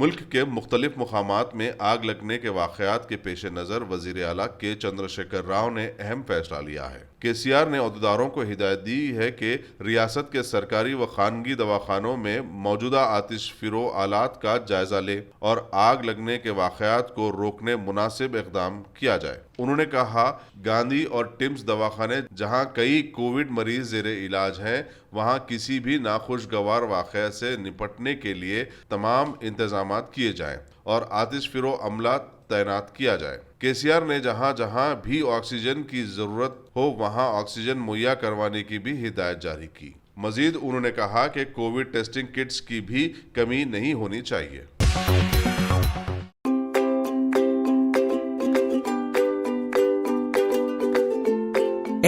ملک کے مختلف مقامات میں آگ لگنے کے واقعات کے پیش نظر وزیر اعلیٰ کے چندر شیکھر راؤ نے اہم فیصلہ لیا ہے۔ KCR نے عہدیداروں کو ہدایت دی ہے کہ ریاست کے سرکاری و خانگی دواخانوں میں موجودہ آتش فشو آلات کا جائزہ لیں اور آگ لگنے کے واقعات کو روکنے مناسب اقدام کیا جائے۔ انہوں نے کہا، گاندھی اور ٹمس دواخانے جہاں کئی کووڈ مریض زیر علاج ہیں، وہاں کسی بھی ناخوشگوار واقعے سے نپٹنے کے لیے تمام انتظامات کیے جائیں اور آتش فشو عملہ تعینات کیا جائے۔ KCR نے جہاں جہاں بھی آکسیجن کی ضرورت ہو وہاں آکسیجن مہیا کروانے کی بھی ہدایت جاری کی۔ مزید انہوں نے کہا کہ کووڈ ٹیسٹنگ کٹس کی بھی کمی نہیں ہونی چاہیے۔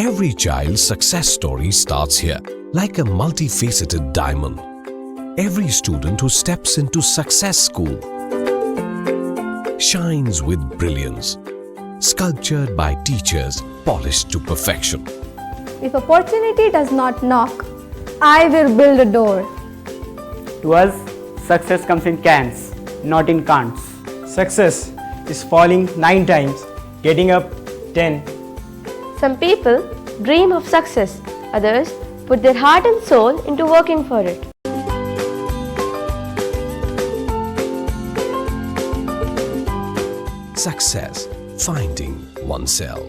Every child's success story starts here, like a multifaceted diamond. Every student who steps into Success School shines with brilliance, sculptured by teachers polished to perfection. If opportunity does not knock, I will build a door. To us, success comes in cans, not in can'ts. Success is falling 9 times, getting up 10. Some people dream of success, others put their heart and soul into working for it. Success, finding oneself.